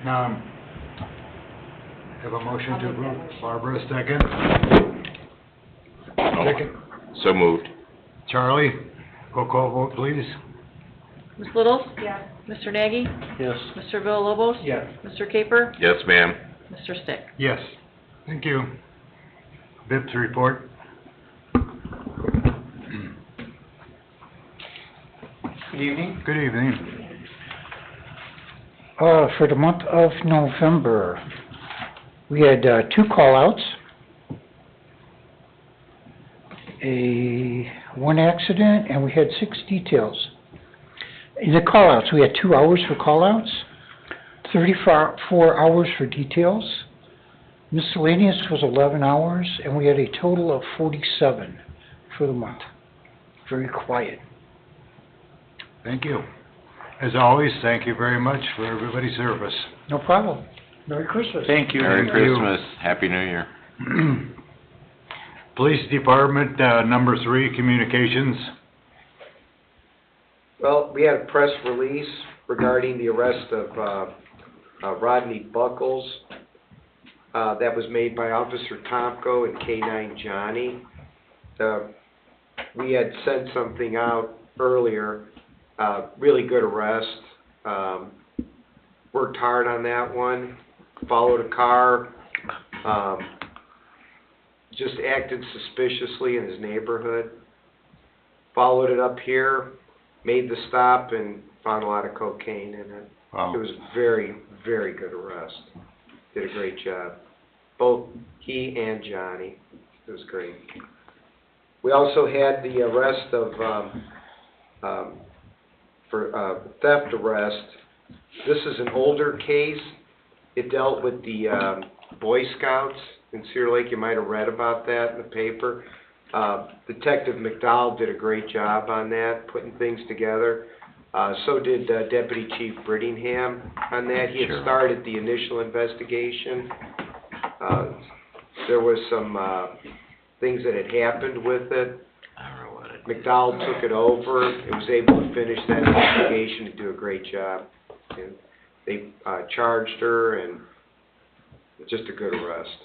Have a motion to approve. Barbara, second. Second. So moved. Charlie, roll call vote, please. Ms. Littles? Yes. Mr. Nagy? Yes. Mr. Villalobos? Yes. Mr. Caper? Yes, ma'am. Mr. Stick? Yes. Thank you. BIPS report. Good evening. Good evening. For the month of November, we had 2 call-outs, one accident, and we had 6 details. In the call-outs, we had 2 hours for call-outs, 34 hours for details. Miscellaneous was 11 hours, and we had a total of 47 for the month. Very quiet. Thank you. As always, thank you very much for everybody's service. No problem. Merry Christmas. Thank you. Merry Thank you. Christmas. Happy New Year. Police Department, number 3, communications. Well, we had a press release regarding the arrest of Rodney Buckles. That was made by Officer Tomko and K-9 Johnny. We had sent something out earlier. Really good arrest. Worked hard on that one. Followed a car. Just acted suspiciously in his neighborhood. Followed it up here. Made the stop and found a lot of cocaine in it. Wow. It was a very, very good arrest. Did a great job. Both he and Johnny. It was great. We also had the arrest of for theft arrest. This is an older case. It dealt with the Boy Scouts in Cedar Lake. You might have read about that in the paper. Detective McDowell did a great job on that, putting things together. So did Deputy Chief Brittingham on that. He had started the initial investigation. There was some things that had happened with it. McDowell took it over and was able to finish that investigation and do a great job. And they charged her, and just a good arrest.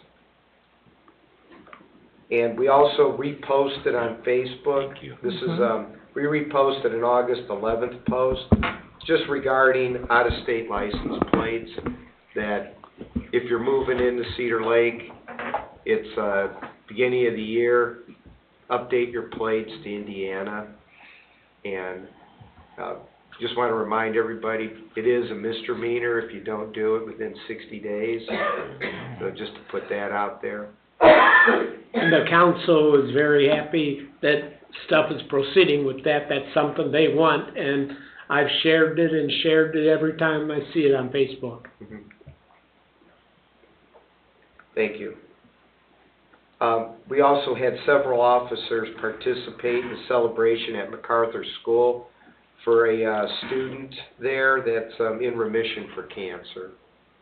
And we also reposted on Facebook. This is, we reposted an August 11th post, just regarding out-of-state license plates, that if you're moving into Cedar Lake, it's beginning of the year, update your plates to Indiana. And just want to remind everybody, it is a misdemeanor if you don't do it within 60 days. So just to put that out there. And the council is very happy that stuff is proceeding with that. That's something they want, and I've shared it every time I see it on Facebook. Mm-hmm. Thank you. We also had several officers participate in the celebration at MacArthur School for a student there that's in remission for cancer.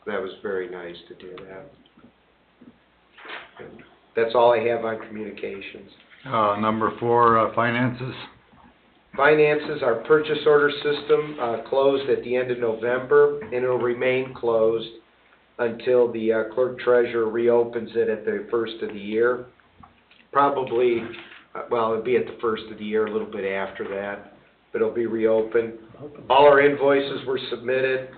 That was very nice to do that. And that's all I have on communications. Number 4, finances. Finances, our purchase order system closed at the end of November, and it'll remain closed until the clerk treasurer reopens it at the first of the year. Probably, well, it'll be at the first of the year, a little bit after that, but it'll be reopened. All our invoices were submitted.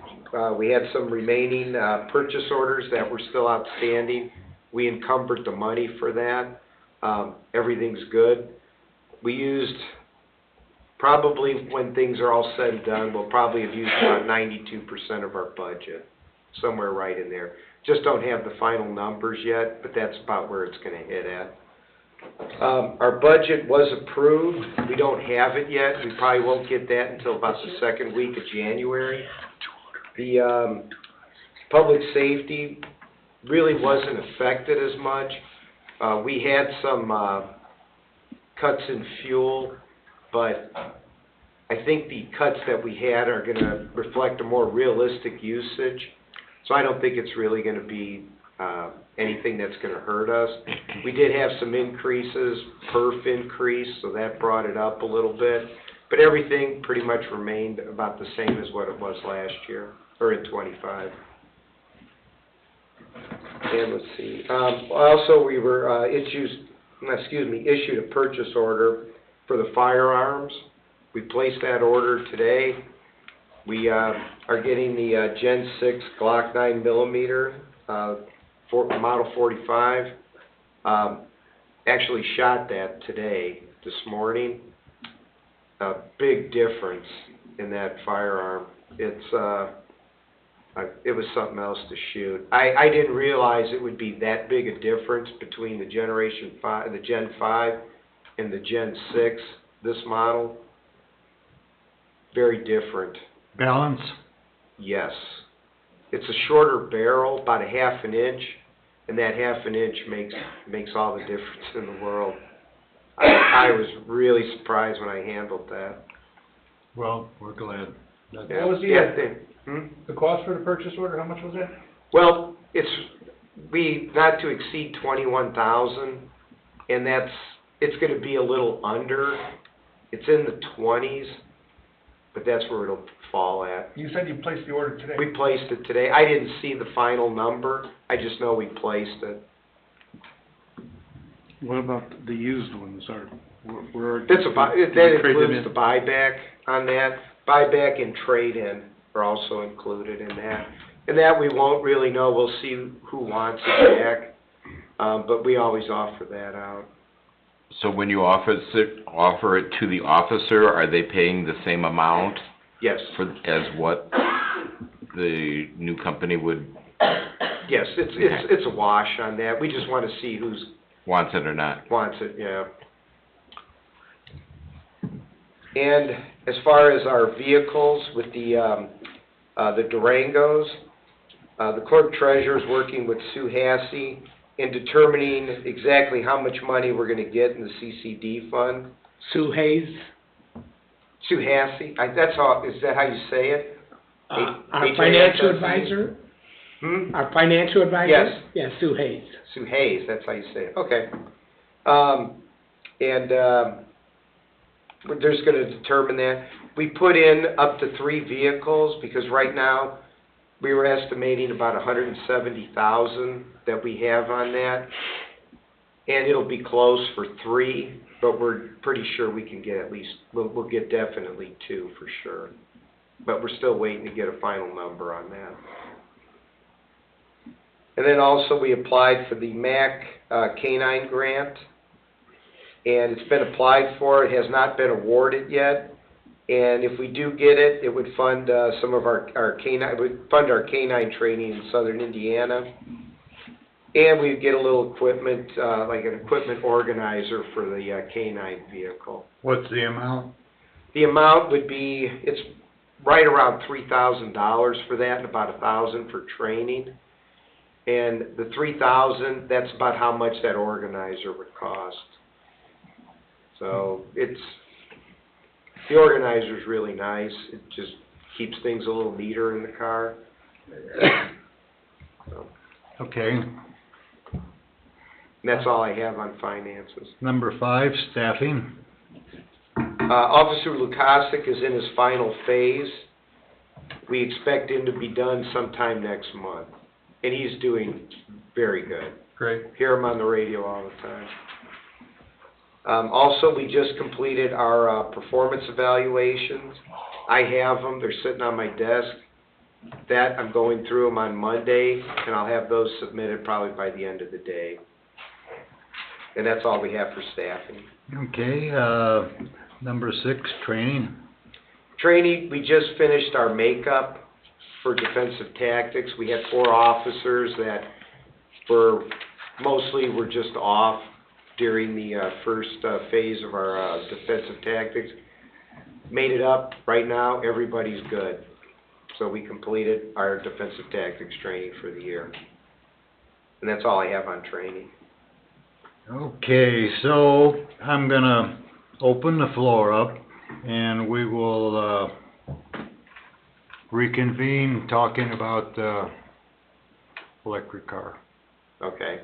We had some remaining purchase orders that were still outstanding. We encumbered the money for that. Everything's good. We used, probably when things are all said and done, we'll probably have used about 92% of our budget. Somewhere right in there. Just don't have the final numbers yet, but that's about where it's going to hit at. Our budget was approved. We don't have it yet. We probably won't get that until about the second week of January. The public safety really wasn't affected as much. We had some cuts in fuel, but I think the cuts that we had are going to reflect a more realistic usage. So I don't think it's really going to be anything that's going to hurt us. We did have some increases, perf increase, so that brought it up a little bit. But everything pretty much remained about the same as what it was last year, or in 25. And let's see, also we were, issued a purchase order for the firearms. We placed that order today. We, are getting the, Gen 6 Glock 9mm, Model 45. Actually shot that today, this morning. A big difference in that firearm. It's, it was something else to shoot. I didn't realize it would be that big a difference between the the Gen 5 and the Gen 6, this model. Very different. Balance? Yes. It's a shorter barrel, about a half an inch, and that half an inch makes all the difference in the world. I was really surprised when I handled that. Well, we're glad. That- Yeah. What was the, Yeah, the cost for the purchase order, how much was that? Well, it's not to exceed 21,000, and it's gonna be a little under. It's in the 20s, but that's where it'll fall at. You said you placed the order today. We placed it today. I didn't see the final number. I just know we placed it. What about the used ones, where? That includes the buyback on that. Buyback and trade-in are also included in that. And that we won't really know. We'll see who wants it back. But we always offer that out. So when you offer it to the officer, are they paying the same amount Yes. as what the new company would Yes, it's a wash on that. We just want to see who's wants it or not? wants it, yeah. And as far as our vehicles with the Durangos, the clerk treasurer is working with Sue Hassey in determining exactly how much money we're gonna get in the CCD fund. Sue Hayes, Sue Hassey, is that how you say it? our H-A-S-S-E? financial advisor, our financial advisor? Yes. Yeah, Sue Hayes. Sue Hayes, that's how you say it, okay. We're just gonna determine that. We put in up to 3 vehicles, because right now, we were estimating about 170,000 that we have on that. And it'll be close for 3, but we're pretty sure we can get at least, we'll get definitely 2 for sure. But we're still waiting to get a final number on that. And then also we applied for the MAC K-9 grant, and it's been applied for. It has not been awarded yet. And if we do get it, it would fund some of our K-9, it would fund our K-9 training in southern Indiana. And we'd get a little equipment, like an equipment organizer for the K-9 vehicle. What's the amount? The amount would be, it's right around $3,000 for that, and about $1,000 for training. And the $3,000, that's about how much that organizer would cost. So the organizer's really nice. It just keeps things a little neater in the car. So, Okay. and that's all I have on finances. Number 5, staffing. Officer Lukasik is in his final phase. We expect him to be done sometime next month. And he's doing very good. Great. Hear him on the radio all the time. Also, we just completed our performance evaluations. I have them. They're sitting on my desk. That, I'm going through them on Monday, and I'll have those submitted probably by the end of the day. And that's all we have for staffing. Okay, number 6, training. Training, we just finished our makeup for defensive tactics. We had 4 officers that were just off during the first phase of our defensive tactics. Made it up. Right now, everybody's good. So we completed our defensive tactics training for the year. And that's all I have on training. Okay, so I'm gonna open the floor up, and we will reconvene talking about the electric car. Okay.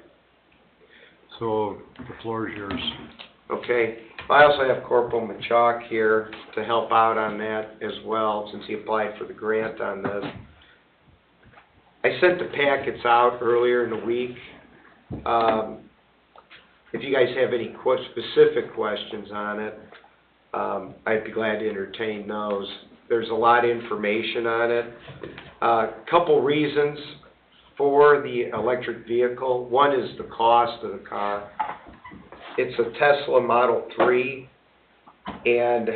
So the floor is yours. Okay. I also have Corporal Machak here to help out on that as well, since he applied for the grant on this. I sent the packets out earlier in the week. If you guys have any specific questions on it, I'd be glad to entertain those. There's a lot of information on it. Couple reasons for the electric vehicle. One is the cost of the car. It's a Tesla Model 3, and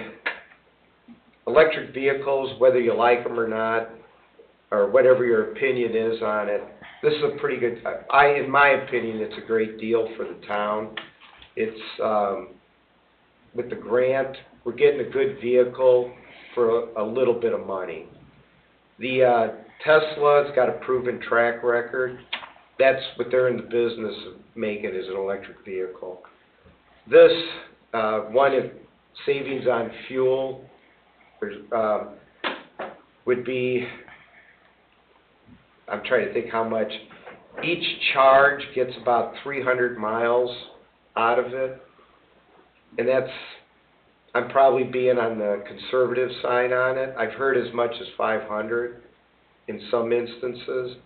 electric vehicles, whether you like them or not, or whatever your opinion is on it, this is a pretty good, in my opinion, it's a great deal for the town. It's, with the grant, we're getting a good vehicle for a little bit of money. The Tesla's got a proven track record. That's what they're in the business of making, is an electric vehicle. This, one of savings on fuel, would be, I'm trying to think how much, each charge gets about 300 miles out of it, and that's, I'm probably being on the conservative side on it. I've heard as much as 500 in some instances.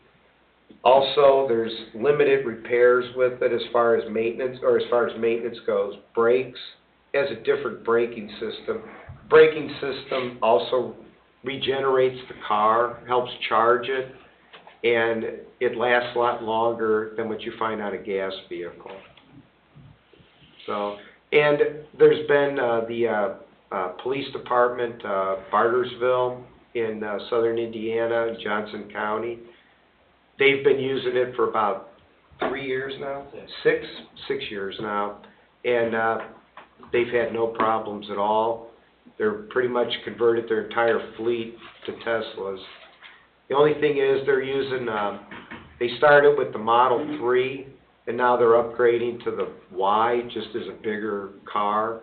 Also, there's limited repairs with it as far as maintenance, or as far as maintenance goes. Brakes, it has a different braking system. Braking system also regenerates the car, helps charge it, and it lasts a lot longer than what you find on a gas vehicle. So, and there's been the police department, Bartersville in southern Indiana, Johnson County. They've been using it for about 3 years now, 6 years now, and they've had no problems at all. They're pretty much converted their entire fleet to Teslas. The only thing is they're using, they started with the Model 3, and now they're upgrading to the Y, just as a bigger car.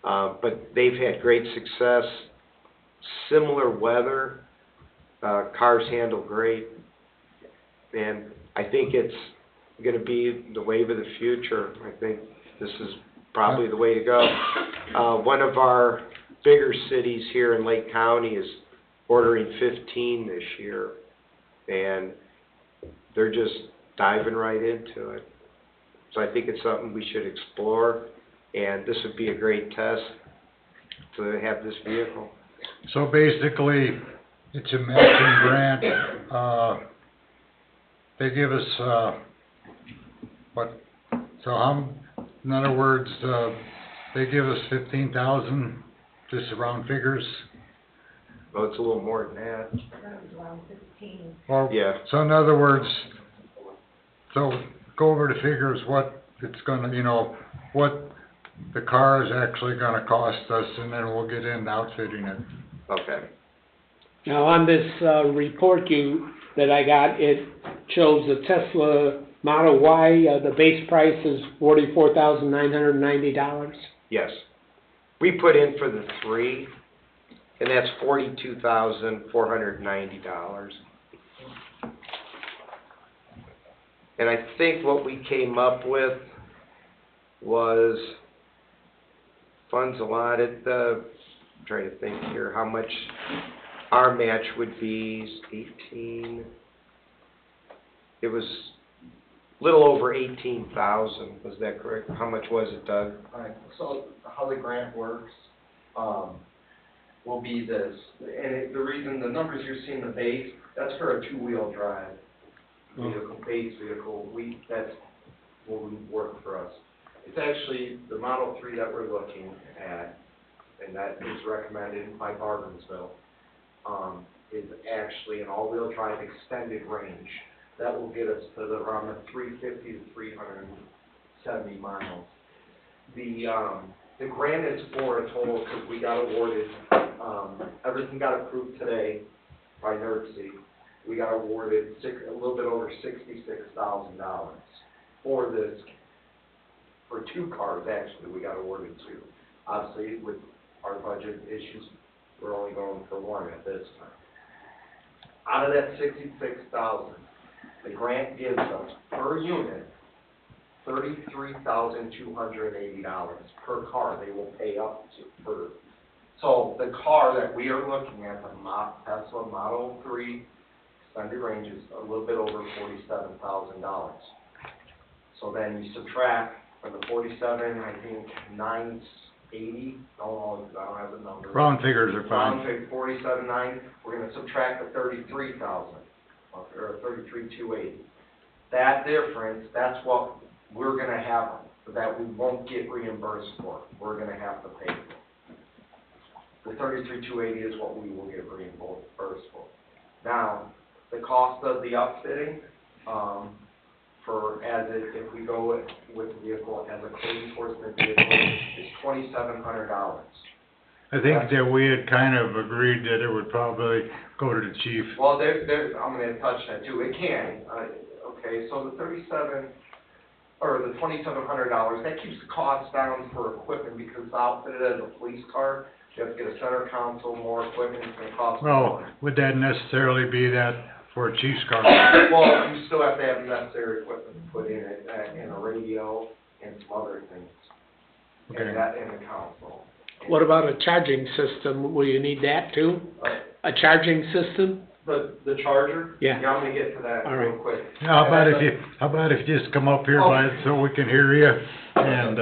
But they've had great success. Similar weather, cars handle great. And I think it's going to be the wave of the future. I think this is probably the way to go. One of our bigger cities here in Lake County is ordering 15 this year, and they're just diving right into it. So I think it's something we should explore, and this would be a great test to have this vehicle. So basically, it's a matching grant. They give us, in other words, they give us 15,000, just round figures? Well, it's a little more than that. Well, Yeah. so in other words, so go over the figures, what it's gonna, what the car is actually gonna cost us, and then we'll get into outfitting it. Okay. Now, on this, report that I got, it shows the Tesla Model Y, the base price is $44,990. Yes. We put in for the 3, and that's $42,490. And I think what we came up with was funds allotted, I'm trying to think here, how much our match would be, 18, it was a little over 18,000, was that correct? How much was it, Doug? Alright, so how the grant works, will be this, and the reason, the numbers you're seeing, the base, that's for a 2-wheel drive vehicle, base vehicle, that's what would work for us. It's actually the Model 3 that we're looking at, and that is recommended by Bartersville, is actually an all-wheel drive extended range. That will get us to around the 350 to 370 miles. The grant is for a total, because we got awarded, everything got approved today by NERC. We got awarded a little bit over $66,000 for this, for 2 cars actually, we got awarded 2. Obviously, with our budget issues, we're only going for 1 at this time. Out of that $66,000, the grant gives us per unit $33,280 per car they will pay up to per. So the car that we are looking at, the Tesla Model 3 extended range is a little bit over $47,000. So then you subtract from the 47, I think 980, no, I don't have the number. Round figures are Round fine. figure 47,9, we're gonna subtract the 33,000, or 33,280. That difference, that's what we're gonna have, that we won't get reimbursed for, we're gonna have to pay for. The 33,280 is what we will get reimbursed for. Now, the cost of the upfitting, if we go with the vehicle as a code enforcement vehicle, is $2,700. I think that we had kind of agreed that it would probably go to the chief. Well, I'm gonna touch that too, it can, okay, so the $2,700, that keeps the cost down for equipment, because it's outfitted as a police car, you have to get a center console, more equipment, it's gonna cost more. Well, would that necessarily be that for a chief's car? Well, you still have to have necessary equipment put in it, and a radio, and some other things, Okay. and a console. What about a charging system? Will you need that too? A charging system? The charger? Yeah. I'm gonna get to that All real right. quick. Now, how about if you just come up here so we can hear you, and,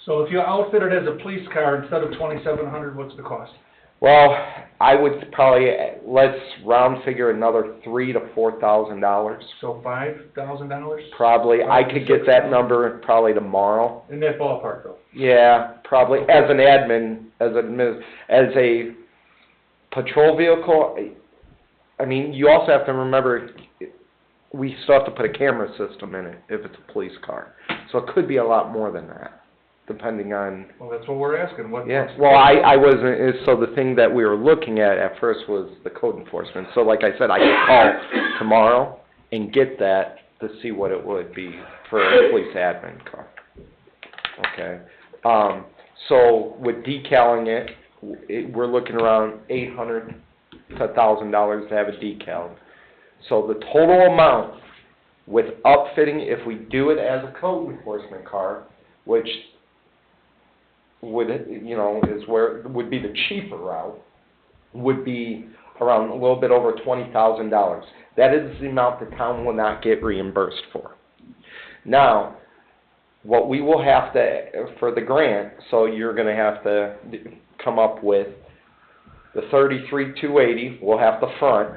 So if you outfit it as a police car instead of 2,700, what's the cost? Well, I would probably, let's round figure another $3,000 to $4,000. So $5,000? Probably, I could get that number probably tomorrow. In that ballpark though? Yeah, probably, as an admin, as a patrol vehicle, I mean, you also have to remember, we still have to put a camera system in it if it's a police car. So it could be a lot more than that, depending on. Well, that's what we're asking, what? Yeah, well, I wasn't, so the thing that we were looking at first was the code enforcement. So like I said, I could call tomorrow and get that to see what it would be for a police admin car. Okay, so with decaling it, we're looking around $800 to $1,000 to have it decaled. So the total amount with upfitting, if we do it as a code enforcement car, which would, would be the cheaper route, would be around a little bit over $20,000. That is the amount the town will not get reimbursed for. Now, what we will have to, for the grant, so you're gonna have to come up with the $33,280, we'll have the front,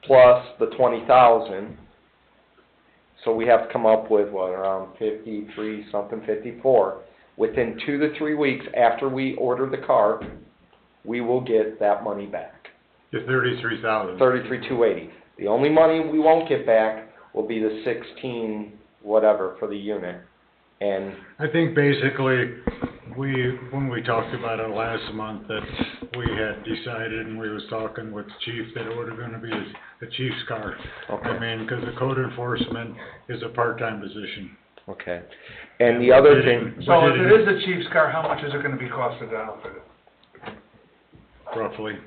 plus the $20,000. So we have to come up with, what, around 53, something, 54. Within 2 to 3 weeks after we order the car, we will get that money back. the 33,000. $33,280. The only money we won't get back will be the 16 whatever for the unit. And I think basically, when we talked about it last month, that we had decided, and we was talking with the chief, that it was gonna be a chief's car. Okay. I mean, 'cause the code enforcement is a part-time position. okay. And the other thing, So if it is a chief's car, how much is it gonna be costing to outfit it? Roughly.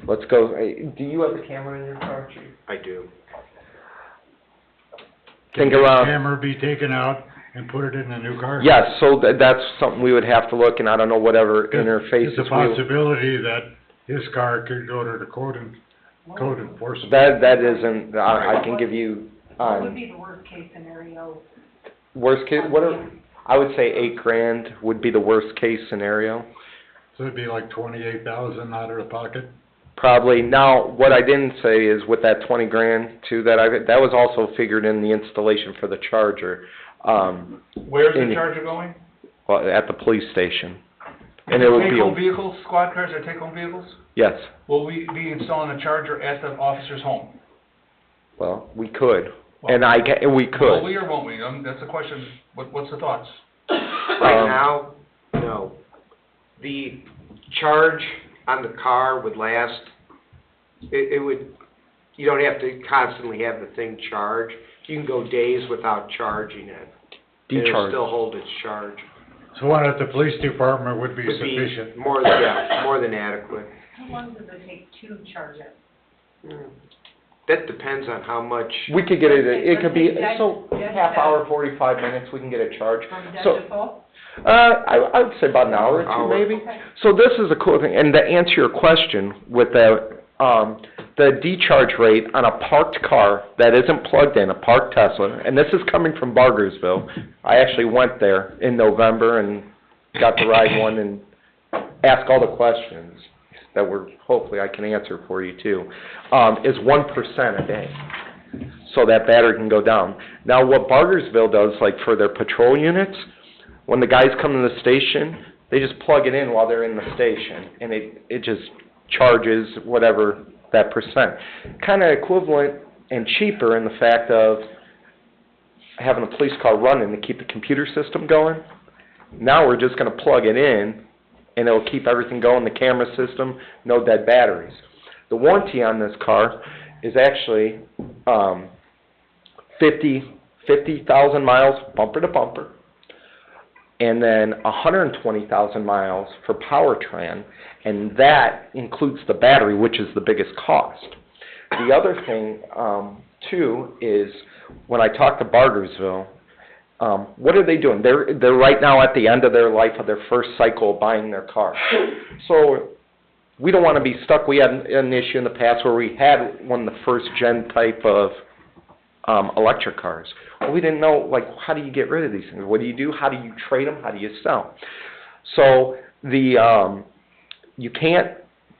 let's go, do you have a camera in your car, chief? I do. Think Can the around, camera be taken out and put it in a new car? yes, so that's something we would have to look, and I don't know whatever interfaces It's a possibility that his car could go to the code enforcement. That isn't, I can give you, What would be the worst case scenario? worst case, I would say $8,000 would be the worst case scenario. So it'd be like 28,000 out of the pocket? Probably. Now, what I didn't say is with that 20 grand too, that was also figured in the installation for the charger, Where's the charger going? well, at the police station. And it would be, Take-home vehicles, squad cars are take-home vehicles? yes, Will we be installing a charger at the officer's home? well, we could, Well, and we Will could. we or won't we? That's the question. What's the thoughts? Um, Right now, no. The charge on the car would last, it would, you don't have to constantly have the thing charged. You can go days without charging it. It'll Decharge. still hold its charge. So one at the police department would be Would be sufficient. more than adequate. How long does it take to charge it? That depends on how much, We could get it could be, Dead- so, dead half to- hour, 45 minutes, we can get it charged. From dead So, to full? I would say about an hour or two, Hour. maybe. Okay. So this is a cool thing, and to answer your question with the, the decharge rate on a parked car that isn't plugged in, a parked Tesla, and this is coming from Bargersville. I actually went there in November and got to ride one and ask all the questions that hopefully I can answer for you too, is 1% a day. So that battery can go down. Now what Bargersville does, like for their patrol units, when the guys come to the station, they just plug it in while they're in the station, and it just charges whatever that percent. Kind of equivalent and cheaper in the fact of having a police car running to keep the computer system going. Now we're just going to plug it in, and it'll keep everything going, the camera system, no dead batteries. The warranty on this car is actually 50,000 miles bumper to bumper, and then 120,000 miles for powertrain, and that includes the battery, which is the biggest cost. The other thing, too, is when I talk to Bargersville, what are they doing? They're right now at the end of their life of their first cycle of buying their car. So we don't want to be stuck. We had an issue in the past where we had one of the first gen type of electric cars. Well, we didn't know, like, how do you get rid of these things? What do you do? How do you trade them? How do you sell? So you can't,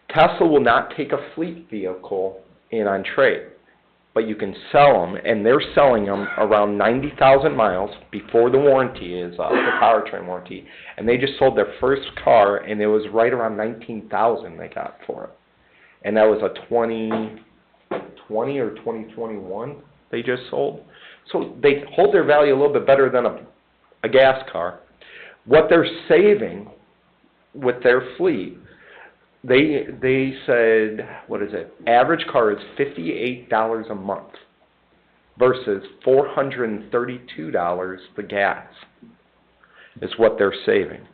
Tesla will not take a fleet vehicle in on trade, but you can sell them, and they're selling them around 90,000 miles before the warranty is up, the powertrain warranty, and they just sold their first car, and it was right around 19,000 they got for it. And that was a 2020 or 2021 they just sold. So they hold their value a little bit better than a gas car. What they're saving with their fleet, they said, what is it? Average car is $58 a month versus $432 the gas is what they're saving.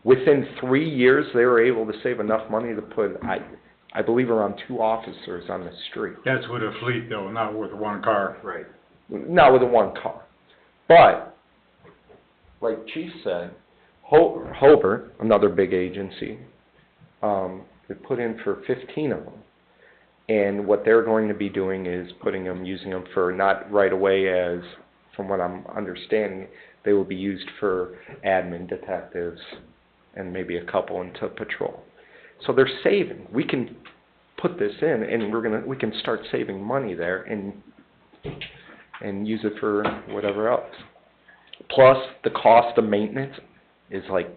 Within 3 years, they were able to save enough money to put, I believe, around 2 officers on the street. That's with a fleet though, not with one car. Right. Not with a one car. But, like Chief said, Hobart, another big agency, they put in for 15 of them. And what they're going to be doing is using them for not right away as, from what I'm understanding, they will be used for admin detectives and maybe a couple into patrol. So they're saving. We can put this in, and we can start saving money there and use it for whatever else. Plus, the cost of maintenance is like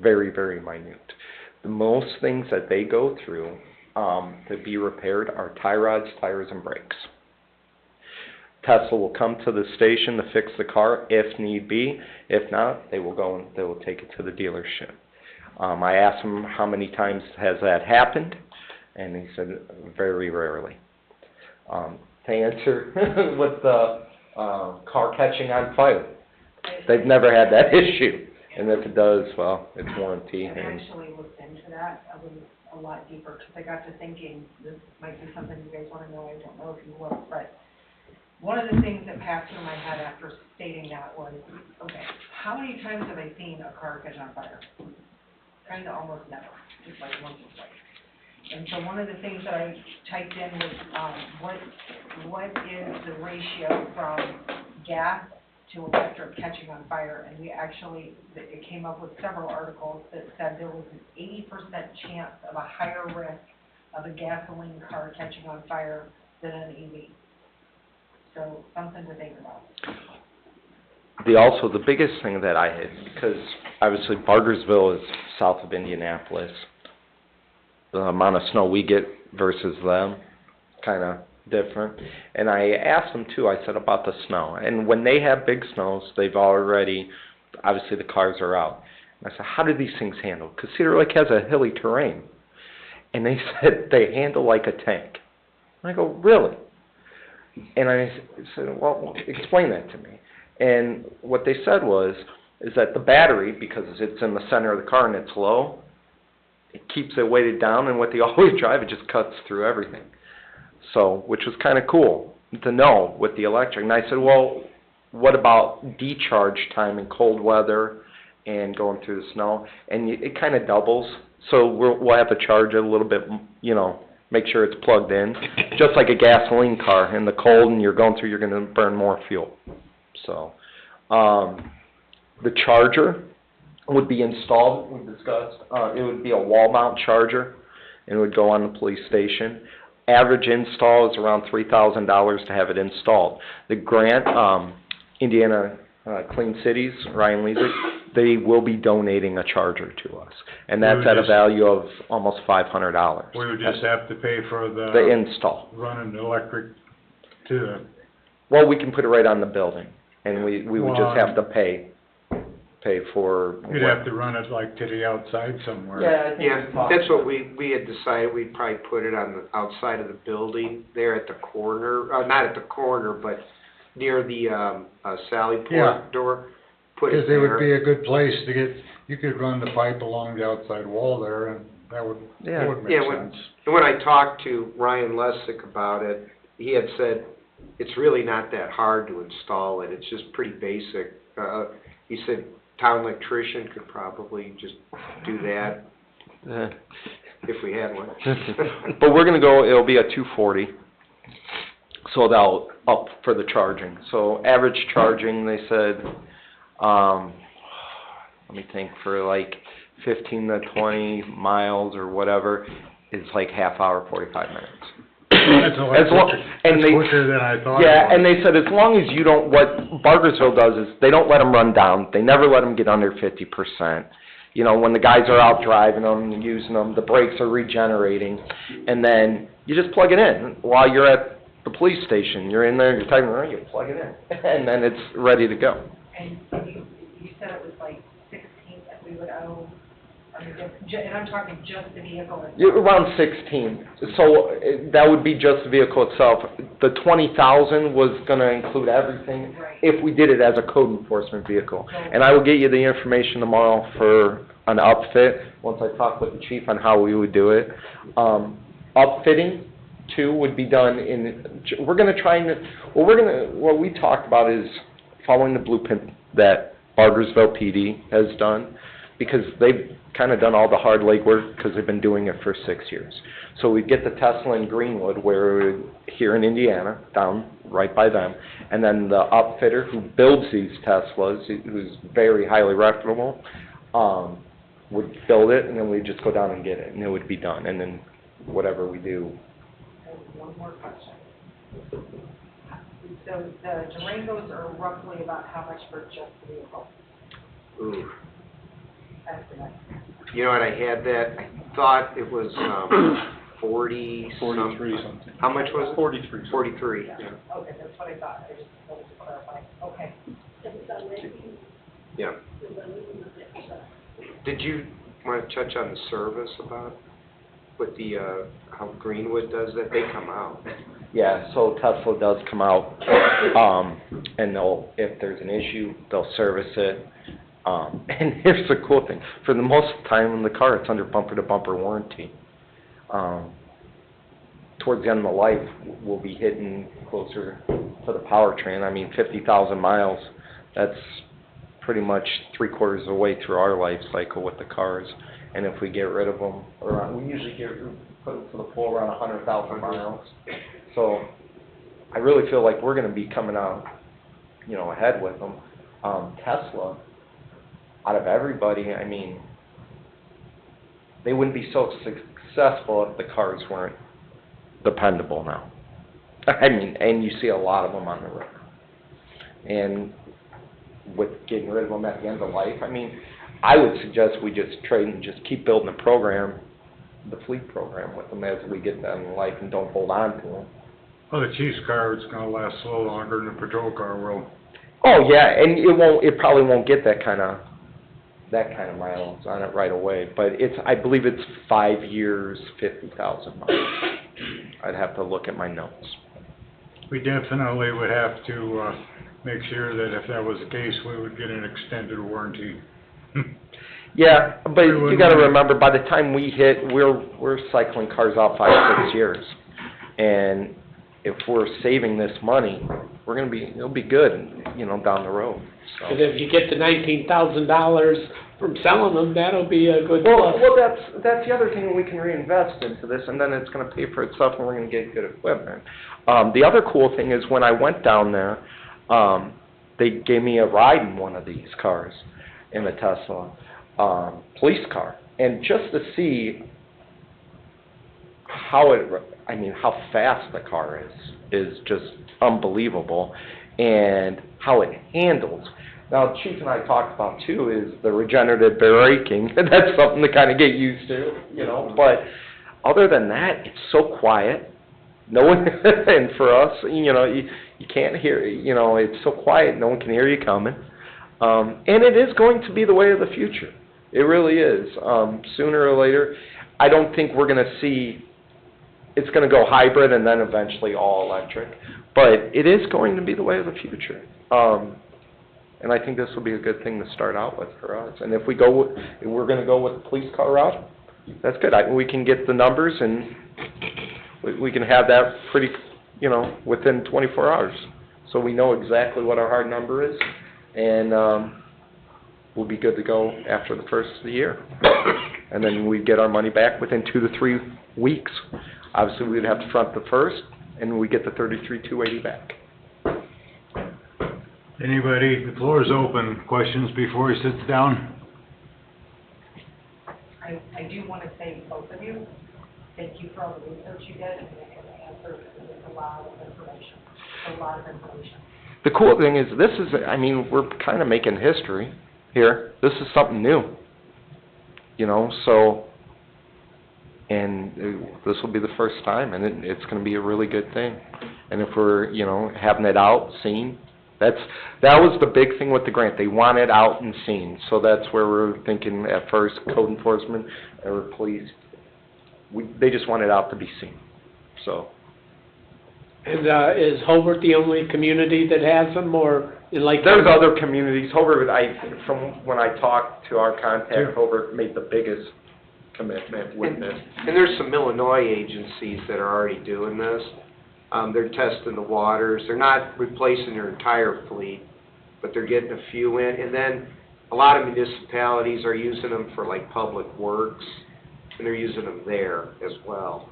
very, very minute. The most things that they go through to be repaired are tie rods, tires, and brakes. Tesla will come to the station to fix the car if need be. If not, they will go and they will take it to the dealership. I asked him how many times has that happened, and he said very rarely. To answer with the car catching on fire, they've never had that issue, and if it does, well, it's warranty. I actually looked into that a lot deeper, because I got to thinking, this might be something you guys want to know, I don't know if you will, but one of the things that passed through my head after stating that was, okay, how many times have I seen a car catch on fire? Kind of almost never, just like once or twice. And so one of the things that I typed in was, what is the ratio from gas to electric catching on fire? And it came up with several articles that said there was an 80% chance of a higher risk of a gasoline car catching on fire than an EV. So something to think about. The biggest thing that I had, because obviously Bargersville is south of Indianapolis, the amount of snow we get versus them, kind of different. And I asked them too, I said about the snow. And when they have big snows, they've already, obviously the cars are out. And I said, how do these things handle? Because Cedar Lake has a hilly terrain. And they said they handle like a tank. And I go, really? And I said, well, explain that to me. And what they said is that the battery, because it's in the center of the car and it's low, it keeps it weighted down, and with the all-wheel drive, it just cuts through everything. So, which was kind of cool to know with the electric. And I said, well, what about decharge time in cold weather and going through the snow? And it kind of doubles So we'll have to charge it a little bit, you know, make sure it's plugged in. Just like a gasoline car, in the cold and you're going through, you're gonna burn more fuel. So, the charger would be installed, we discussed, it would be a wall mount charger, and it would go on the police station. Average install is around $3,000 to have it installed. The grant, Indiana Clean Cities, Ryan Lezick, they will be donating a charger to us, and that's at a value of almost $500. We would just have to pay for The install. running the electric to the, Well, we can put it right on the building, and we would just Well, have to pay for. you'd have to run it like to the outside somewhere. Yeah, that's what we had decided, we'd probably put it on the outside of the building, there at the corner, not at the corner, but near the, Sally Yeah. Port door. Put it Because it would there. be a good place to get, you could run the pipe along the outside wall there, and that would Yeah. make Yeah, sense. And when I talked to Ryan Lessick about it, he had said, it's really not that hard to install it, it's just pretty basic. He said, town electrician could probably just do that, if we had one. But we're gonna go, it'll be a 240, so that'll up for the charging. So average charging, they said, let me think, for like 15 to 20 miles or whatever, is like half hour, 45 minutes. That's As long- and they- quicker than I thought. Yeah, it and was. they said as long as you don't, what Bargersville does is, they don't let them run down, they never let them get under 50%. You know, when the guys are out driving them, and using them, the brakes are regenerating, and then you just plug it in while you're at the police station. You're in there, you're typing around, you plug it in, and then it's ready to go. And you said it was like 16 that we would owe, I mean, and I'm talking just the vehicle itself. Around 16, so that would be just the vehicle itself. The 20,000 was gonna include everything, Right. if we did it as a code enforcement vehicle. And I will get you the information tomorrow for an upfit, once I talk with the chief on how we would do it. Upfitting, too, would be done in, we're gonna try and, what we talked about is following the blueprint that Bargersville PD has done, because they've kind of done all the hard legwork, because they've been doing it for 6 years. So we get the Tesla in Greenwood, where, here in Indiana, down right by them, and then the upfitter who builds these Teslas, who's very highly reputable, would build it, and then we'd just go down and get it, and it would be done, and then whatever we do. One more question. So the Durangos are roughly about how much for just the vehicle? Ooh. Estimate. You know what, I had that, I thought it was, 40 43 something. How much was it? 43. 43, yeah. Okay, that's what I thought, I just wanted to clarify, okay. Yeah. Did you want to touch on the service about, with the, how Greenwood does that? They come out. Yeah, so Tesla does come out, and they'll, if there's an issue, they'll service it. And here's the cool thing, for the most time in the car, it's under bumper-to-bumper warranty. Towards the end of the life, we'll be hitting closer to the powertrain. I mean, 50,000 miles, that's pretty much 3/4 of the way through our life cycle with the cars. And if we get rid of them, around, we usually put them to the full around 100,000 miles. So I really feel like we're gonna be coming out, you know, ahead with them. Tesla, out of everybody, I mean, they wouldn't be so successful if the cars weren't dependable now. I mean, and you see a lot of them on the road. And with getting rid of them at the end of life, I mean, I would suggest we just trade and just keep building the program, the fleet program with them as we get them in life, and don't hold on to them. Well, the chief's car is gonna last a little longer than the patrol car will. Oh, yeah, and it probably won't get that kind of miles on it right away, but I believe it's 5 years, 50,000 miles. I'd have to look at my notes. We definitely would have to, make sure that if that was the case, we would get an extended warranty. Yeah, but We you wouldn't gotta want- remember, by the time we hit, we're cycling cars out 5, 6 years. And if we're saving this money, it'll be good, you know, down the road, so. And if you get the $19,000 from selling them, that'll be a good Well, plus. that's the other thing, we can reinvest into this, and then it's gonna pay for itself, and we're gonna get good equipment. The other cool thing is, when I went down there, they gave me a ride in one of these cars, in the Tesla, police car, and just to see how how fast the car is just unbelievable, and how it handles. Now, Chief and I talked about too is the regenerative braking. That's something to kind of get used to, but other than that, it's so quiet. No one, and for us, you can't hear, it's so quiet, no one can hear you coming. And it is going to be the way of the future. It really is. Sooner or later, I don't think we're going to see, it's going to go hybrid and then eventually all electric. But it is going to be the way of the future. And I think this will be a good thing to start out with for us. And if we're going to go with the police car route, that's good. We can get the numbers and we can have that pretty, within 24 hours. So we know exactly what our hard number is, and we'll be good to go after the first of the year. And then we get our money back within 2 to 3 weeks. Obviously, we'd have to front the first, and we get the $33,280 back. Anybody, the floor is open. Questions before he sits down? I do want to thank both of you. Thank you for all the research you did and the answers. It's a lot of information. It's a lot of information. The cool thing is, we're kind of making history here. This is something new, and this will be the first time, and it's going to be a really good thing. And if we're, having it out, seen, that was the big thing with the grant. They want it out and seen. So that's where we're thinking at first, code enforcement or police. They just want it out to be seen. So. And is Hobart the only community that has them, or like? There's other communities. Hobart, from when I talked to our contact, Hobart made the biggest commitment with this. And there's some Illinois agencies that are already doing this. They're testing the waters. They're not replacing their entire fleet, but they're getting a few in. And then a lot of municipalities are using them for like public works, and they're using them there as well.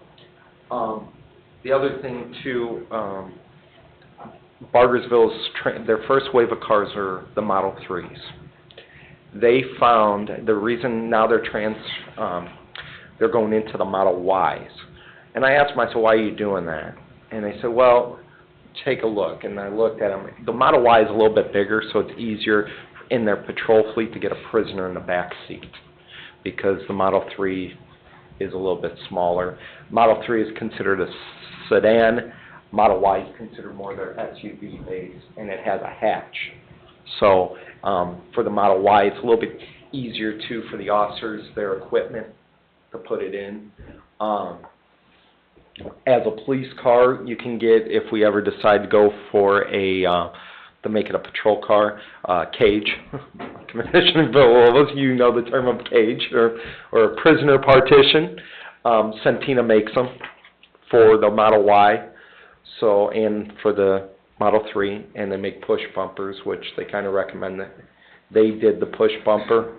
The other thing too, Bargersville's their first wave of cars are the Model 3s. They found the reason now they're going into the Model Ys. And I asked them, I said, why are you doing that? And they said, well, take a look. And I looked at them. The Model Y is a little bit bigger, so it's easier in their patrol fleet to get a prisoner in the back seat, because the Model 3 is a little bit smaller. Model 3 is considered a sedan. Model Y is considered more their SUV base, and it has a hatch. So for the Model Y, it's a little bit easier too for the officers, their equipment, to put it in. As a police car, you can get, if we ever decide to go for to make it a patrol car, cage. Commissioner Villalobos, you know the term of cage, or a prisoner partition. Centina makes them for the Model Y, and for the Model 3, and they make push bumpers, which they kind of recommend that. They did the push bumper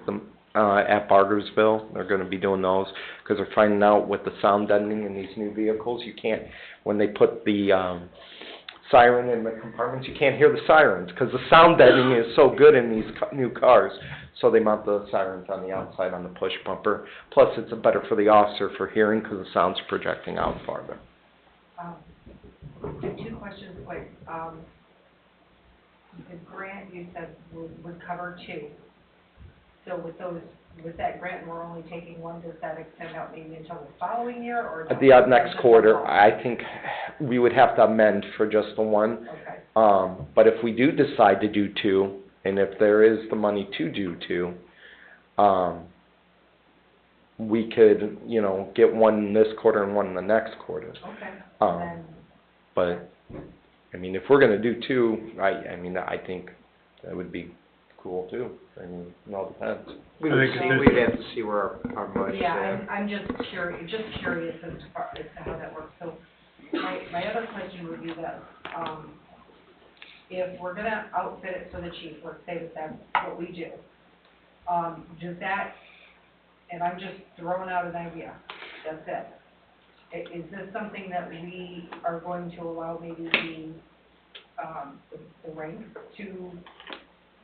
at Bargersville. They're going to be doing those, because they're finding out with the sound deadening in these new vehicles, you can't, when they put the siren in the compartments, you can't hear the sirens, because the sound deadening is so good in these new cars. So they mount the sirens on the outside on the push bumper. Plus, it's better for the officer for hearing, because the sound's projecting out farther. I have 2 questions, quick. The grant you said would cover 2. So with that grant, we're only taking 1, does that extend out maybe until the following year, or? At the next quarter, I think we would have to amend for just the 1. Okay. But if we do decide to do 2, and if there is the money to do 2, we could, get 1 this quarter and 1 in the next quarter. Okay. But, if we're going to do 2, I think that would be cool too. It all depends. We'd have to see where our money's at. I'm just curious as to how that works. So my other question would be that, if we're gonna outfit it for the chief, let's say that that's what we do, Does that, and I'm just throwing out an idea, that's it. Is this something that we are going to allow maybe the rank to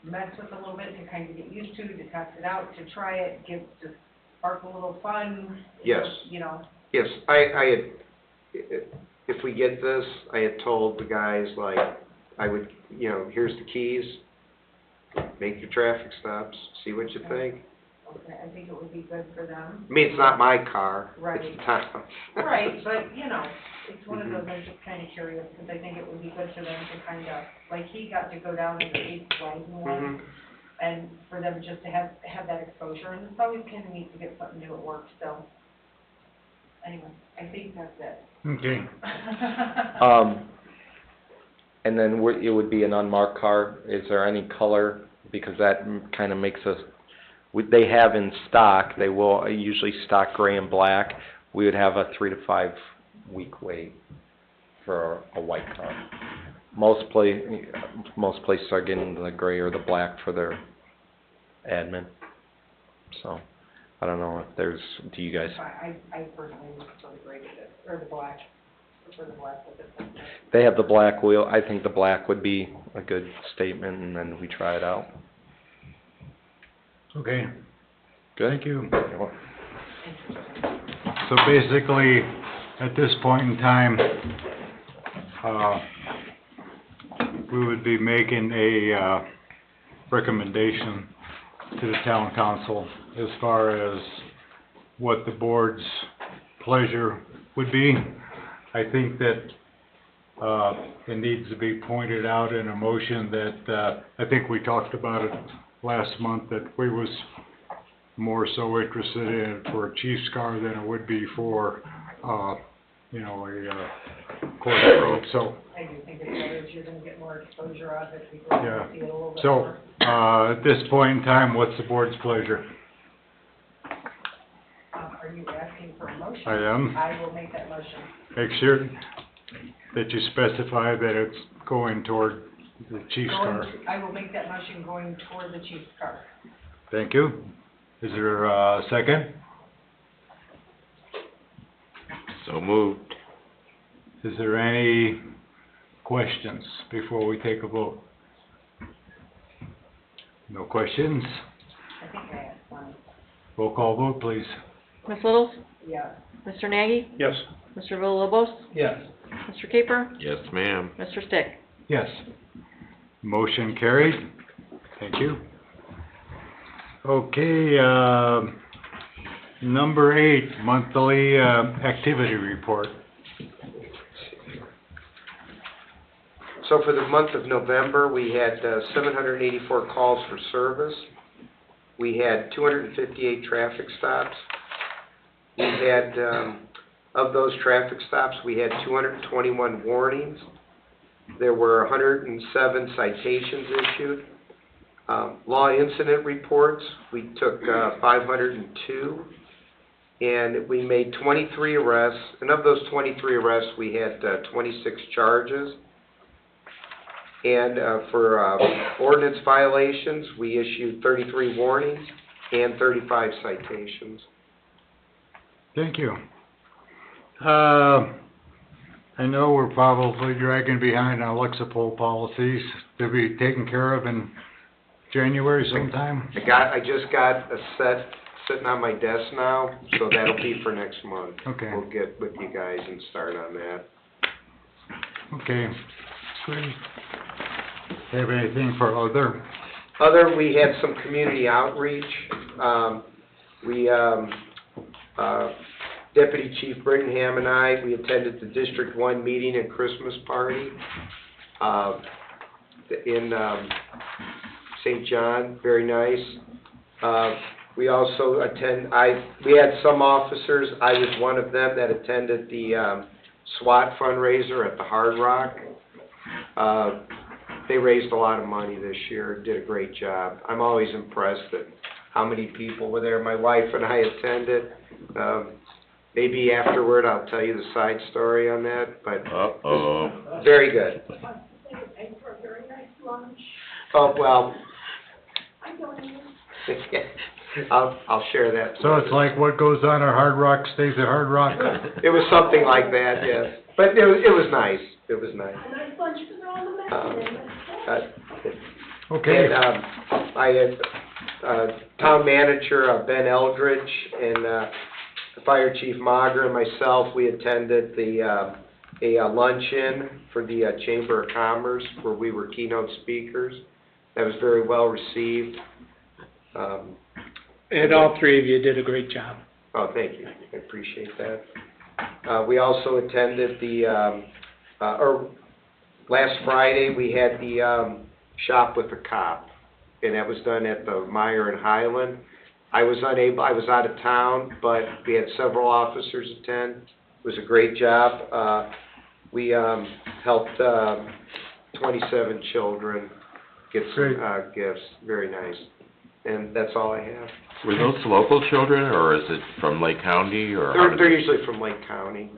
mess with a little bit, to kind of get used to test it out, to try it, to spark a little fun? Yes. You know? Yes, I had, if we get this, I had told the guys, like, I would, you know, here's the keys, make your traffic stops, see what you think. Okay, I think it would be good for them. I mean, it's not my car, Right. it's the town. Right, but, you know, it's one of those, I'm just kind of curious, because I think it would be good for them to kind of, like, he got to go down in the East Wagon one, and for them just to have that exposure, and it's always kind of neat to get something new at work, so. Anyway, I think that's it. Okay. And then it would be an unmarked car. Is there any color? Because that kind of makes us, they have in stock, they will usually stock gray and black. We would have a 3 to 5 week wait for a white car. Most places are getting the gray or the black for their admin. So, I don't know if there's, do you guys? I personally would prefer the gray with it, or the black, prefer the black with it. They have the black wheel. I think the black would be a good statement, and then we try it out. Okay, Good? thank you. So basically, at this point in time, we would be making a, recommendation to the town council as far as what the board's pleasure would be. I think that, it needs to be pointed out in a motion that, I think we talked about it last month, that we was more so interested in it for a chief's car than it would be for, you know, a court road, so. I do think it's better if you're gonna get more exposure of it, people are Yeah. gonna see it a little bit So, more. at this point in time, what's the board's pleasure? Are you asking for a motion? I am. I will make that motion. Make sure that you specify that it's going toward the chief's car. I will make that motion going toward the chief's car. Thank you. Is there a second? So moved. Is there any questions before we take a vote? No questions? I think I asked one. Roll call vote, please. Ms. Littles? Yeah. Mr. Nagy? Yes. Mr. Villalobos? Yes. Mr. Caper? Yes, ma'am. Mr. Stick? Yes. Motion carried. Thank you. Okay, number 8, monthly, activity report. So for the month of November, we had 784 calls for service. We had 258 traffic stops. We had, of those traffic stops, we had 221 warnings. There were 107 citations issued. Law incident reports, we took 502. And we made 23 arrests. And of those 23 arrests, we had 26 charges. And for ordinance violations, we issued 33 warnings and 35 citations. Thank you. I know we're probably dragging behind on Lexipol policies to be taken care of in January sometime. I just got a set sitting on my desk now, so that'll be for next month. Okay. We'll get with you guys and start on that. Okay. Great. Have anything for other? We had some community outreach. Deputy Chief Brittenham and I, we attended the District 1 meeting and Christmas party in St. John, very nice. We also we had some officers, I was one of them that attended the SWAT fundraiser at the Hard Rock. They raised a lot of money this year, did a great job. I'm always impressed at how many people were there. My wife and I attended. Maybe afterward I'll tell you the side story on that, but Uh-oh. very good. Oh, well, I'll share that. So it's like what goes on at Hard Rock stays at Hard Rock? It was something like that, yes. But it was nice. It was nice. Okay. And, I had, town manager, Ben Eldridge, and, Fire Chief Mager and myself, we attended a luncheon for the, Chamber of Commerce, where we were keynote speakers. That was very well received. And all three of you did a great job. Oh, thank you, I appreciate that. We also attended last Friday, we had the, Shop with a Cop, and that was done at the Meyer and Highland. I was out of town, but we had several officers attend. It was a great job. We, helped, 27 children get some, gifts, very nice. And that's all I have. Were those local children, or is it from Lake County, or? how did They're they- usually from Lake County.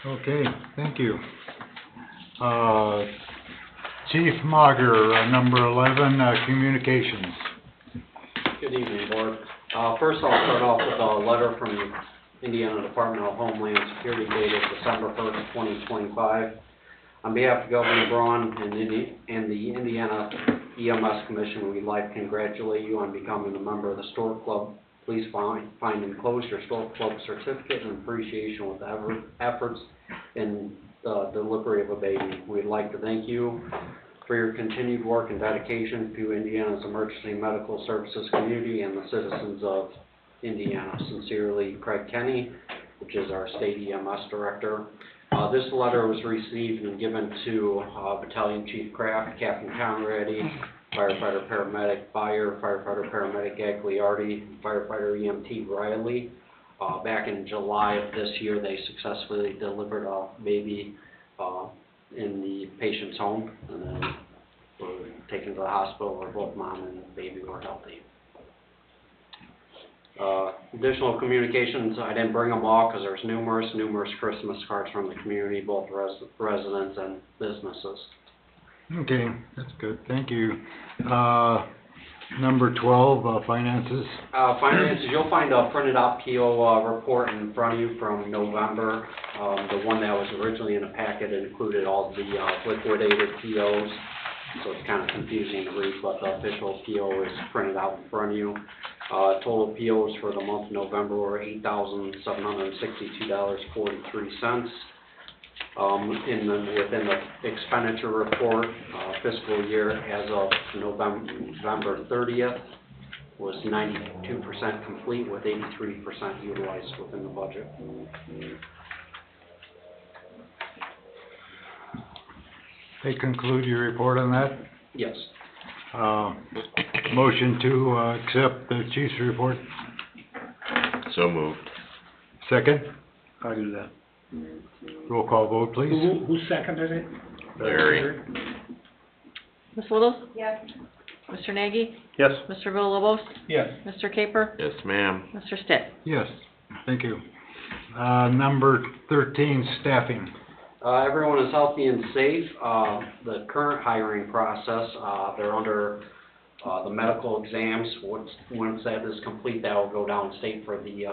Okay, thank you. Chief Mager, number 11, communications. Good evening, Board. First, I'll start off with a letter from the Indiana Department of Homeland Security dated December 1st, 2025. On behalf of Governor Braun and the Indiana EMS Commission, we'd like to congratulate you on becoming a member of the Stork Club. Please find and enclose your Stork Club certificate in appreciation with the efforts in the delivery of a baby. We'd like to thank you for your continued work and dedication to Indiana's emergency medical services community and the citizens of Indiana. Sincerely, Craig Kenny, which is our state EMS director. This letter was received and given to Battalion Chief Kraft, Captain Conradi, firefighter paramedic Fire, firefighter paramedic Gagliardi, firefighter EMT Riley. Back in July of this year, they successfully delivered a baby in the patient's home, and then were taken to the hospital where both mom and baby were healthy. Additional communications, I didn't bring them all because there's numerous Christmas cards from the community, both residents and businesses. Okay, that's good, thank you. Number 12, finances. Finances, you'll find a printed out PO report in front of you from November. The one that was originally in the packet included all the liquidated POs, so it's kind of confusing to read, but the official PO is printed out in front of you. Total POs for the month of November were $8,762.43. Within the expenditure report, fiscal year as of November 30th was 92% complete with 83% utilized within the budget. They conclude your report on that? Yes. Motion to accept the chief's report. So moved. Second, I'll do that. roll call vote, please. Who seconded it? Larry. Ms. Littles? Yes. Mr. Nagy? Yes. Mr. Villalobos? Yes. Mr. Caper? Yes, ma'am. Mr. Stitt? Yes, thank you. Number 13, staffing. Everyone is healthy and safe. The current hiring process, they're under the medical exams. Once that is complete, that will go downstate for the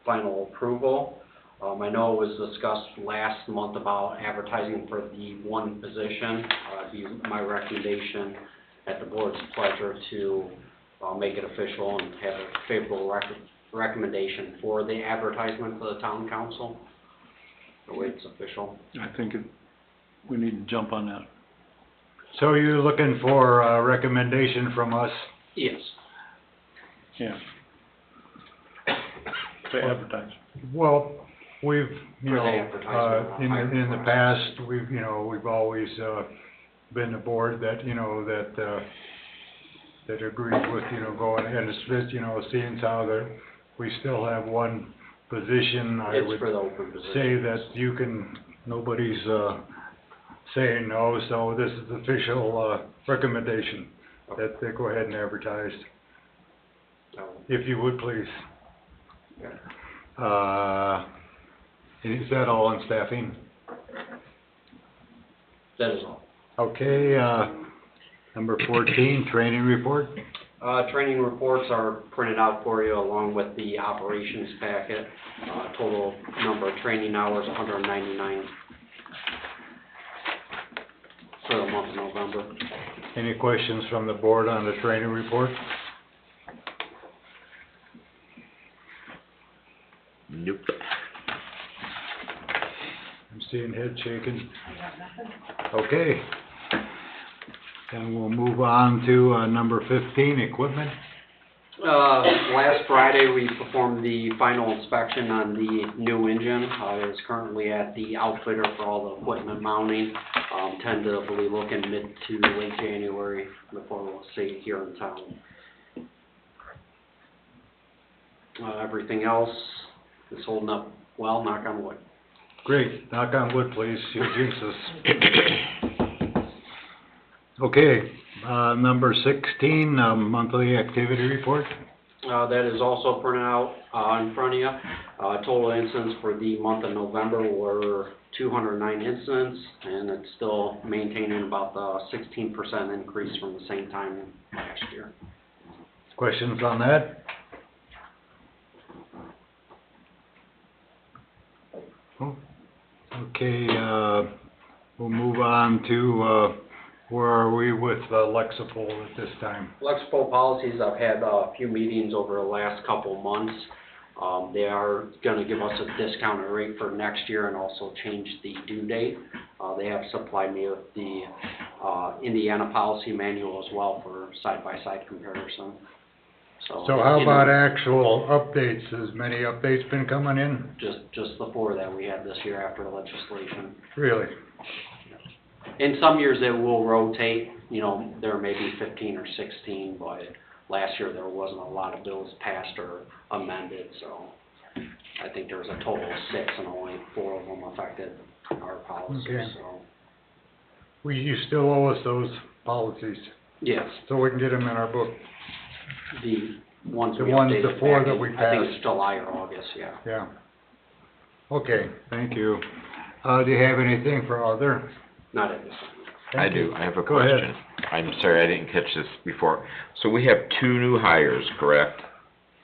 final approval. I know it was discussed last month about advertising for the one position. It'd be my recommendation at the board's pleasure to make it official and have a favorable recommendation for the advertisement for the town council. The way it's official. I think we need to jump on that. So you're looking for a recommendation from us? Yes. Yeah. To advertise. Well, we've, you For the know, advertisement, in the past, we've always, been the board that, that agreed with, going ahead and split, seeing how we still have one position. I It's would for the open position. say that nobody's, saying no, so this is the official, recommendation that they go ahead and advertise, if you would please. Is that all on staffing? That is all. Okay, Number 14, training report. Training reports are printed out for you along with the operations packet. Total number of training hours, 199 for the month of November. Any questions from the board on the training report? Nope. I'm seeing head shaking. Okay. Then we'll move on to, number 15, equipment. Last Friday, we performed the final inspection on the new engine. It is currently at the outfitter for all the equipment mounting. Tentatively looking mid to late January before we'll see it here in town. Everything else is holding up well, knock on wood. Great, knock on wood, please, you'll jinx us. Okay, number 16, monthly activity report. That is also printed out in front of you. Total incidents for the month of November were 209 incidents, and it's still maintaining about the 16% increase from the same time last year. Questions on that? Oh, okay, we'll move on to, where are we with Lexipol at this time? Lexipol policies, I've had a few meetings over the last couple months. They are gonna give us a discounted rate for next year and also change the due date. They have supplied me with the, Indiana policy manual as well for side-by-side comparison. So how about actual updates? Has many updates been coming in? Just the 4 that we had this year after the legislation. Really? In some years it will rotate, you know, there may be 15 or 16, but last year there wasn't a lot of bills passed or amended, so I think there was a total of 6 and only 4 of them affected our policies, Okay. so. You still owe us those policies, Yes, so we can get them in our book. the ones The we ones, updated the 4 back that in- we I think passed. it's July or August, yeah. Yeah. Okay, thank you. Do you have anything for other? Not at this time. I Thank you. do, I have a Go ahead. question. I'm sorry, I didn't catch this before. So we have 2 new hires, correct?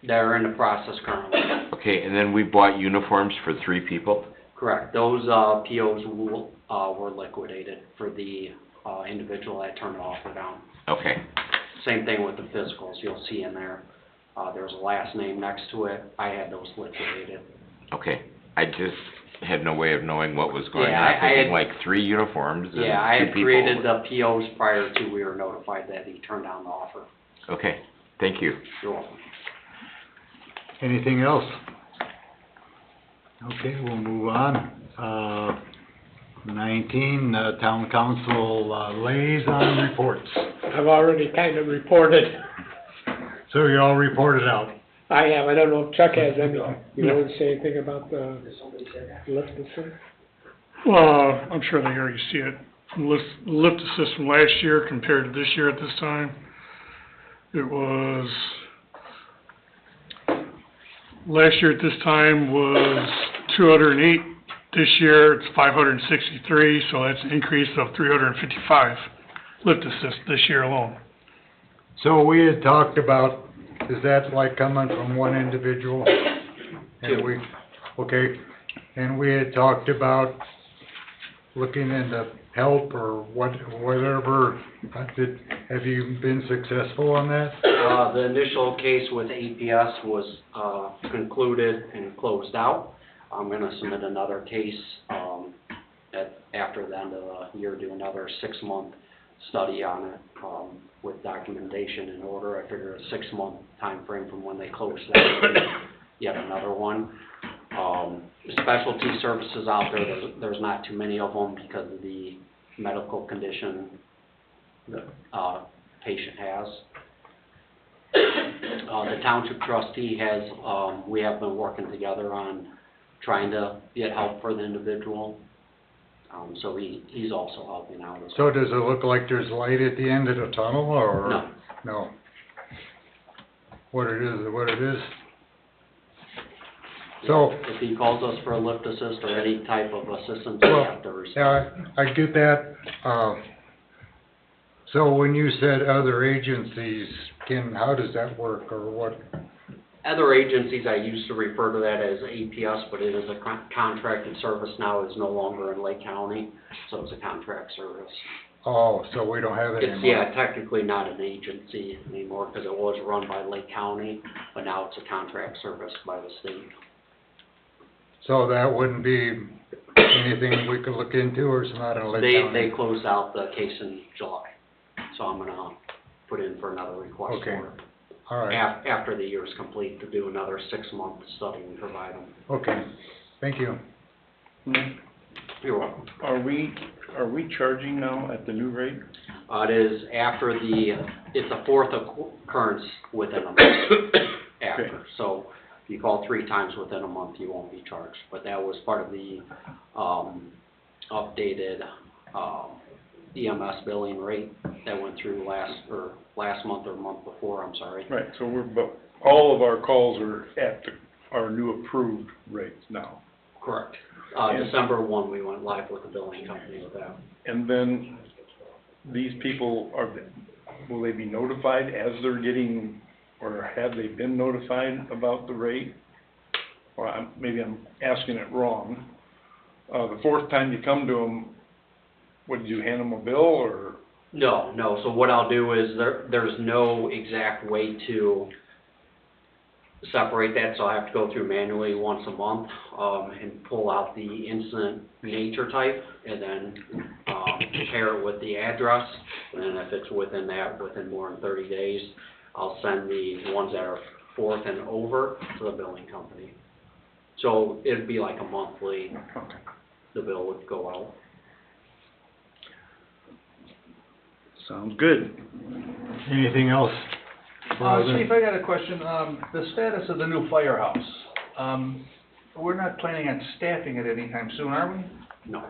They're in the process currently. Okay, and then we bought uniforms for 3 people? Correct. Those, POs were liquidated for the, individual that turned the offer down. Okay, Same thing with the physicals, you'll see in there, there's a last name next to it, I had those liquidated. okay. I just had no way of knowing what was going on. Yeah, I Thinking had- like 3 uniforms and Yeah, I 2 had people. created the POs prior to we were notified that he turned down the offer. Okay, thank you. You're welcome. Anything else? Okay, we'll move on. 19, town council liaison reports. I've already kind of reported. So you all reported out. I have, I don't know if Chuck has any, you want to say anything about the lift system? Well, I'm sure they already see it. Lift assist from last year compared to this year at this time. It was, last year at this time was 208. This year it's 563, so that's an increase of 355 lift assist this year alone. So we had talked about, is that like coming from one individual? And we, okay, and we had talked about looking into help or whatever. Have you been successful on that? The initial case with APS was, concluded and closed out. I'm gonna submit another case, after the end of the year, do another 6-month study on it, with documentation in order. I figure a 6-month time frame from when they close that, yet another one. Specialty services out there's not too many of them because of the medical condition the, patient has. The township trustee has, we have been working together on trying to get help for the individual. So he's also helping out as well. So does it look like there's light at the end of the tunnel, or? No. No. What it is. So, If he calls us for a lift assist or any type of assistance, we Well, have to respond. yeah, I get that, So when you said other agencies, how does that work, or what? Other agencies, I used to refer to that as APS, but it is a contracted service now, is no longer in Lake County, so it's a contract service. Oh, so we don't have it It's, anymore? yeah, technically not an agency anymore, because it was run by Lake County, but now it's a contract service by the state. So that wouldn't be anything we could look into, or it's not in Lake County? They closed out the case in July, so I'm gonna put in for another request Okay. for it. All right, After the year's complete, to do another 6-month study and provide them. okay, thank you. You're welcome. Are we charging now at the new rate? It is after it's a fourth occurrence within a month after. Okay. So if you call 3 times within a month, you won't be charged. But that was part of the, updated, EMS billing rate that went through last month or month before, I'm sorry. Right, so but all of our calls are at our new approved rates now. Correct. And- December 1, we went live with the billing company with that. And then these people will they be notified as they're getting, or have they been notified about the rate? Or maybe I'm asking it wrong. The fourth time you come to them, would you hand them a bill, or? No, so what I'll do is, there's no exact way to separate that, so I have to go through manually once a month, and pull out the incident nature type, and then, compare it with the address, and if it's within more than 30 days, I'll send the ones that are fourth and over to the billing company. So it'd be like a monthly, the bill would go out. Sounds good. Anything else? Chief, I got a question, the status of the new firehouse. We're not planning on staffing it anytime soon, are we? No.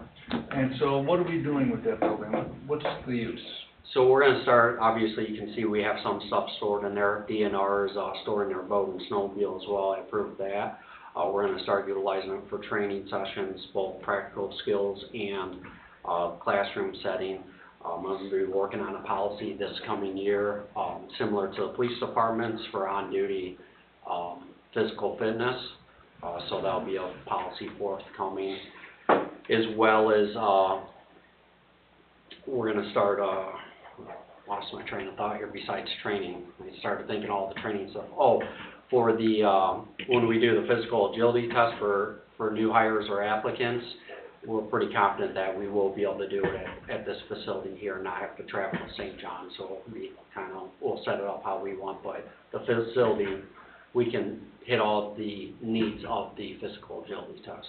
And so what are we doing with that building? What's the use? So we're gonna start, obviously, you can see we have some stuff stored in there. DNR is storing their boat and snowmobile as well, I approved that. We're gonna start utilizing it for training sessions, both practical skills and classroom setting. I'm gonna be working on a policy this coming year, similar to the police departments for on-duty physical fitness. So that'll be a policy forthcoming, as well as we're gonna start, lost my train of thought here besides training. I started thinking all the training stuff. Oh, for the, when we do the physical agility test for new hires or applicants, we're pretty confident that we will be able to do it at this facility here and not have to travel to St. John. So we'll set it up how we want, but the facility, we can hit all the needs of the physical agility test.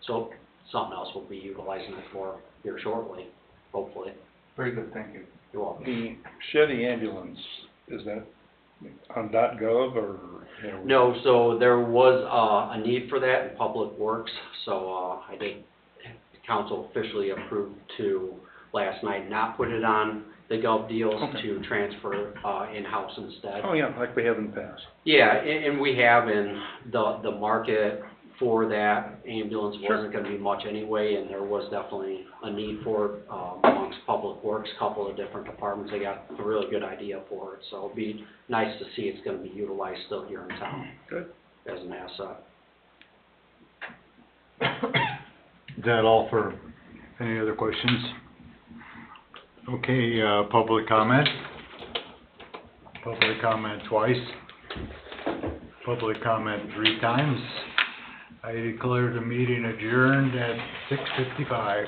So something else we'll be utilizing it for here shortly, hopefully. Very good, thank you. You're welcome. The Chevy ambulance, is that on .gov or? No, so there was a need for that in Public Works, so council officially approved to last night not put it on the gov deals, to transfer in-house instead. Oh, yeah, like we have in the past. Yeah, and we have, in the market for that ambulance wasn't gonna be much anyway, and there was definitely a need for it amongst Public Works, a couple of different departments. They got a really good idea for it, so it'd be nice to see it's gonna be utilized still here in town. Good. As an asset. Is that all for, any other questions? Okay, public comment. Public comment twice. Public comment 3 times. I declare the meeting adjourned at 6:55.